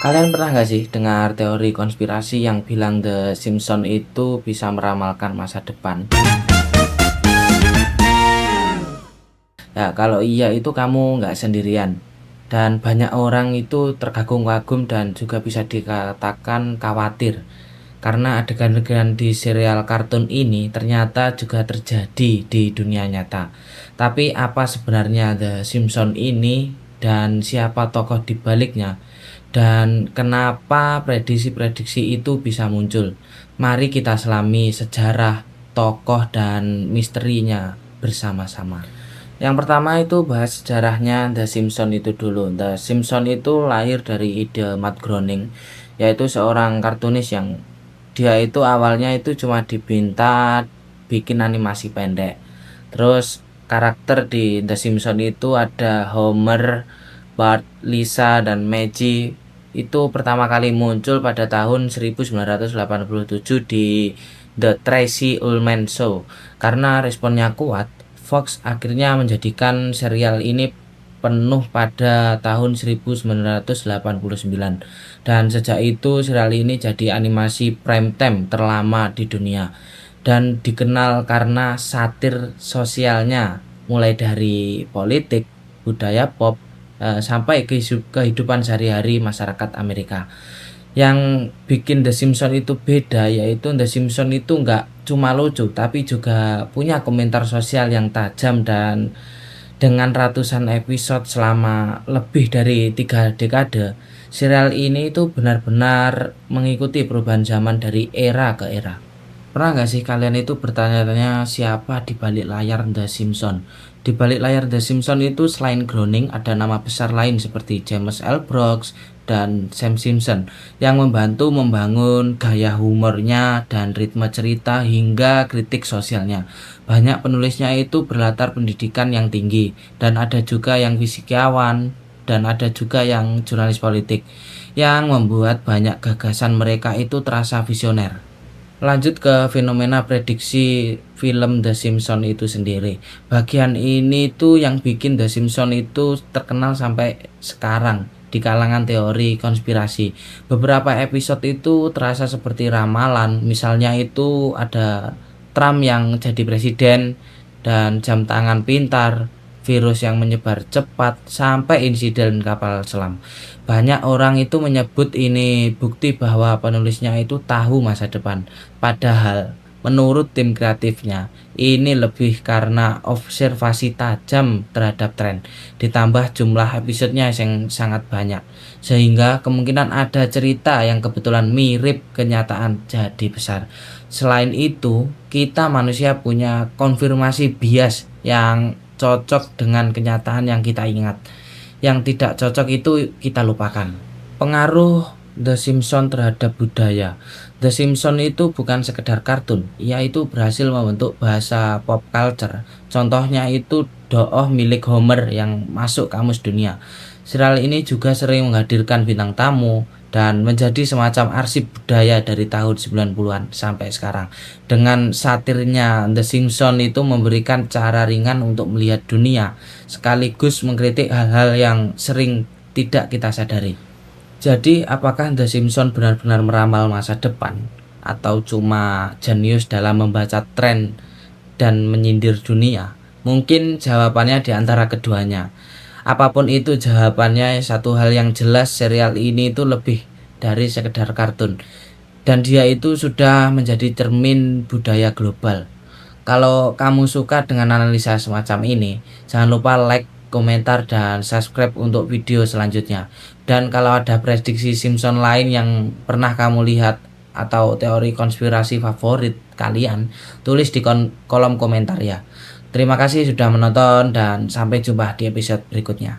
Kalian pernah nggak sih dengar teori konspirasi yang bilang The Simpsons itu bisa meramalkan masa depan? Ya, kalau iya itu kamu nggak sendirian. Dan banyak orang itu terkagum-kagum dan juga bisa dikatakan khawatir. Karena adegan-adegan di serial kartun ini ternyata juga terjadi di dunia nyata. Tapi apa sebenarnya The Simpsons ini dan siapa tokoh di baliknya? Dan kenapa prediksi-prediksi itu bisa muncul? Mari kita selami sejarah, tokoh, dan misterinya bersama-sama. Yang pertama itu bahas sejarahnya The Simpsons itu dulu. The Simpsons itu lahir dari ide Matt Groening, yaitu seorang kartunis yang dia itu awalnya itu cuma dipinta bikin animasi pendek. Terus karakter di The Simpsons itu ada Homer, Bart, Lisa, dan Maggie. Itu pertama kali muncul pada tahun 1987 di The Tracy Ullman Show. Karena responnya kuat, Fox akhirnya menjadikan serial ini penuh pada tahun 1989, dan sejak itu serial ini jadi animasi prime time terlama di dunia dan dikenal karena satir sosialnya mulai dari politik, budaya pop, sampai kehidupan sehari-hari masyarakat Amerika. Yang bikin The Simpsons itu beda yaitu The Simpsons itu nggak cuma lucu tapi juga punya komentar sosial yang tajam, dan dengan ratusan episode selama lebih dari 3 dekade, serial ini itu benar-benar mengikuti perubahan zaman dari era ke era. Pernah nggak sih kalian itu bertanya-tanya siapa di balik layar The Simpsons? Di balik layar The Simpsons itu selain Groening ada nama besar lain seperti James L. Brooks dan Sam Simpson yang membantu membangun gaya humornya dan ritme cerita hingga kritik sosialnya. Banyak penulisnya itu berlatar pendidikan yang tinggi, dan ada juga yang fisikawan, dan ada juga yang jurnalis politik, yang membuat banyak gagasan mereka itu terasa visioner. Lanjut ke fenomena prediksi film The Simpsons itu sendiri. Bagian ini tuh yang bikin The Simpsons itu terkenal sampai sekarang di kalangan teori konspirasi. Beberapa episode itu terasa seperti ramalan. Misalnya itu ada Trump yang jadi presiden, dan jam tangan pintar, virus yang menyebar cepat, sampai insiden kapal selam. Banyak orang itu menyebut ini bukti bahwa penulisnya itu tahu masa depan. Padahal menurut tim kreatifnya, ini lebih karena observasi tajam terhadap tren, ditambah jumlah episodenya yang sangat banyak, sehingga kemungkinan ada cerita yang kebetulan mirip kenyataan jadi besar. Selain itu, kita manusia punya konfirmasi bias yang cocok dengan kenyataan yang kita ingat. Yang tidak cocok itu kita lupakan. Pengaruh The Simpsons terhadap budaya. The Simpsons itu bukan sekedar kartun, ia itu berhasil membentuk bahasa pop culture. Contohnya itu Dooh milik Homer yang masuk kamus dunia. Serial ini juga sering menghadirkan bintang tamu dan menjadi semacam arsip budaya dari tahun 90-an sampai sekarang. Dengan satirnya, The Simpsons itu memberikan cara ringan untuk melihat dunia, sekaligus mengkritik hal-hal yang sering tidak kita sadari. Jadi, apakah The Simpsons benar-benar meramal masa depan, atau cuma jenius dalam membaca tren dan menyindir dunia? Mungkin jawabannya di antara keduanya. Apapun itu jawabannya, satu hal yang jelas, serial ini itu lebih dari sekedar kartun, dan dia itu sudah menjadi cermin budaya global. Kalau kamu suka dengan analisa semacam ini, jangan lupa like, komentar, dan subscribe untuk video selanjutnya. Dan kalau ada prediksi Simpson lain yang pernah kamu lihat atau teori konspirasi favorit kalian, tulis di kolom komentar ya. Terima kasih sudah menonton dan sampai jumpa di episode berikutnya.